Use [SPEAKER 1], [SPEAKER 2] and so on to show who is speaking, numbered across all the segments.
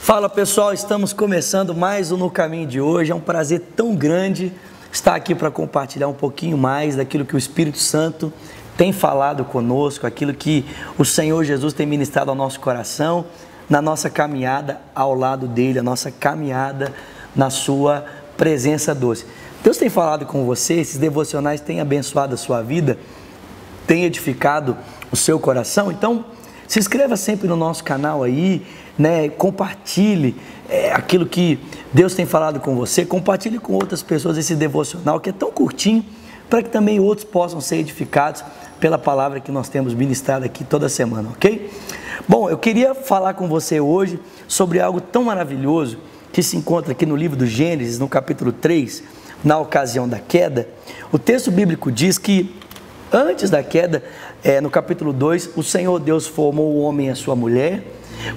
[SPEAKER 1] Fala pessoal, estamos começando mais um No Caminho de hoje. É um prazer tão grande estar aqui para compartilhar um pouquinho mais daquilo que o Espírito Santo tem falado conosco, aquilo que o Senhor Jesus tem ministrado ao nosso coração, na nossa caminhada ao lado dele, a nossa caminhada na sua presença doce. Deus tem falado com você, esses devocionais têm abençoado a sua vida, têm edificado o seu coração. Então se inscreva sempre no nosso canal aí, compartilhe aquilo que Deus tem falado com você, compartilhe com outras pessoas esse devocional que é tão curtinho, para que também outros possam ser edificados pela palavra que nós temos ministrado aqui toda semana, ok? Bom, eu queria falar com você hoje sobre algo tão maravilhoso que se encontra aqui no livro do Gênesis, no capítulo 3, na ocasião da queda. O texto bíblico diz que antes da queda, no capítulo 2, o Senhor Deus formou o homem e a sua mulher.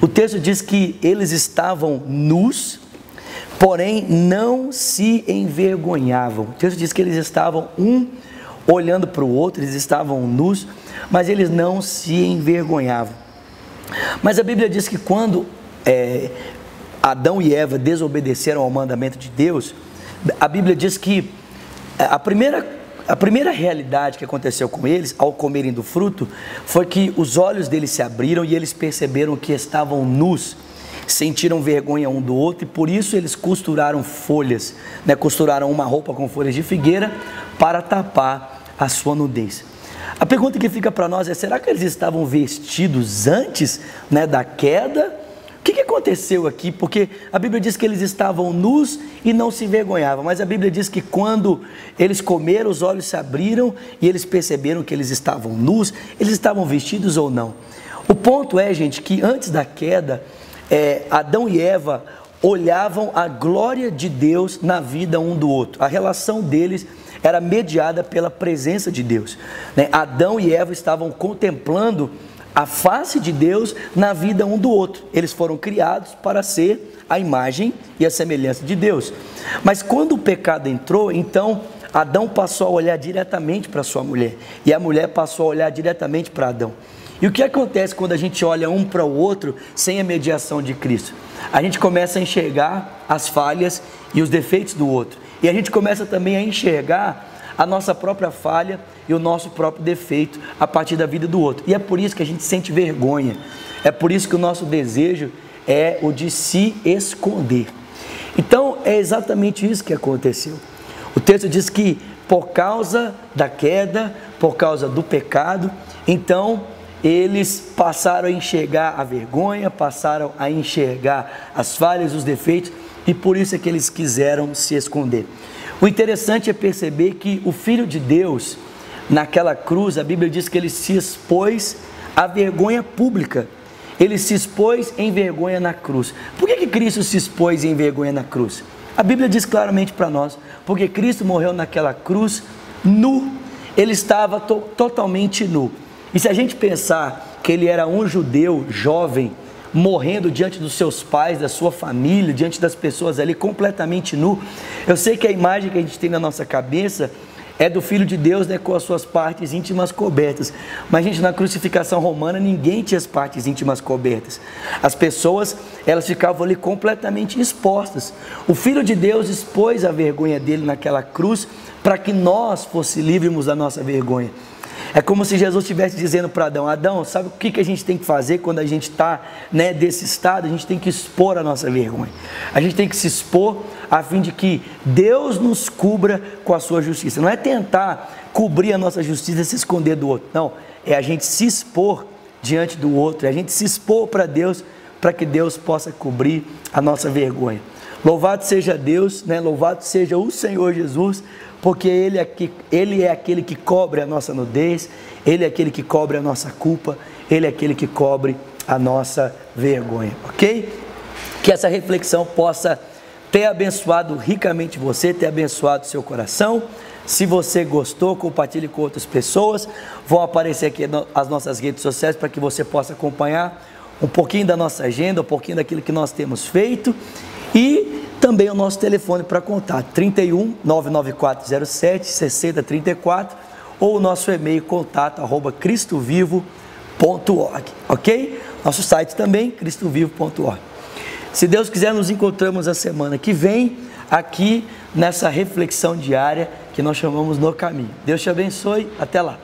[SPEAKER 1] O texto diz que eles estavam nus, porém não se envergonhavam. O texto diz que eles estavam um olhando para o outro, eles estavam nus, mas eles não se envergonhavam. Mas a Bíblia diz que quando Adão e Eva desobedeceram ao mandamento de Deus, a Bíblia diz que a primeira realidade que aconteceu com eles, ao comerem do fruto, foi que os olhos deles se abriram e eles perceberam que estavam nus, sentiram vergonha um do outro e por isso eles costuraram folhas, costuraram uma roupa com folhas de figueira para tapar a sua nudez. A pergunta que fica para nós é: será que eles estavam vestidos antes da queda? O que aconteceu aqui? Porque a Bíblia diz que eles estavam nus e não se envergonhavam, mas a Bíblia diz que quando eles comeram, os olhos se abriram e eles perceberam que eles estavam nus. Eles estavam vestidos ou não? O ponto é, gente, que antes da queda, Adão e Eva olhavam a glória de Deus na vida um do outro. A relação deles era mediada pela presença de Deus. Adão e Eva estavam contemplando a face de Deus na vida um do outro. Eles foram criados para ser a imagem e a semelhança de Deus. Mas quando o pecado entrou, então Adão passou a olhar diretamente para sua mulher e a mulher passou a olhar diretamente para Adão. E o que acontece quando a gente olha um para o outro sem a mediação de Cristo? A gente começa a enxergar as falhas e os defeitos do outro. E a gente começa também a enxergar a nossa própria falha e o nosso próprio defeito a partir da vida do outro. E é por isso que a gente sente vergonha. É por isso que o nosso desejo é o de se esconder. Então é exatamente isso que aconteceu. O texto diz que por causa da queda, por causa do pecado, então eles passaram a enxergar a vergonha, passaram a enxergar as falhas, os defeitos, e por isso é que eles quiseram se esconder. O interessante é perceber que o Filho de Deus, naquela cruz, a Bíblia diz que ele se expôs à vergonha pública. Ele se expôs em vergonha na cruz. Por que Cristo se expôs em vergonha na cruz? A Bíblia diz claramente para nós, porque Cristo morreu naquela cruz nu. Ele estava totalmente nu. E se a gente pensar que ele era um judeu jovem, morrendo diante dos seus pais, da sua família, diante das pessoas ali, completamente nu. Eu sei que a imagem que a gente tem na nossa cabeça é do Filho de Deus, com as suas partes íntimas cobertas. Mas, gente, na crucificação romana, ninguém tinha as partes íntimas cobertas. As pessoas, elas ficavam ali completamente expostas. O Filho de Deus expôs a vergonha dele naquela cruz para que nós fôssemos livres da nossa vergonha. É como se Jesus estivesse dizendo para Adão: Adão, sabe o que a gente tem que fazer quando a gente está desse estado? A gente tem que expor a nossa vergonha. A gente tem que se expor a fim de que Deus nos cubra com a sua justiça. Não é tentar cobrir a nossa justiça e se esconder do outro. Não, é a gente se expor diante do outro, é a gente se expor para Deus, para que Deus possa cobrir a nossa vergonha. Louvado seja Deus, louvado seja o Senhor Jesus, porque Ele é aquele que cobre a nossa nudez, Ele é aquele que cobre a nossa culpa, Ele é aquele que cobre a nossa vergonha, ok? Que essa reflexão possa ter abençoado ricamente você, ter abençoado seu coração. Se você gostou, compartilhe com outras pessoas. Vão aparecer aqui as nossas redes sociais para que você possa acompanhar um pouquinho da nossa agenda, um pouquinho daquilo que nós temos feito. E também o nosso telefone para contato, 31 99407 6034, ou o nosso e-mail contato@cristovivo.org, ok? Nosso site também, cristovivo.org. Se Deus quiser, nos encontramos a semana que vem, aqui nessa reflexão diária que nós chamamos No Caminho. Deus te abençoe, até lá.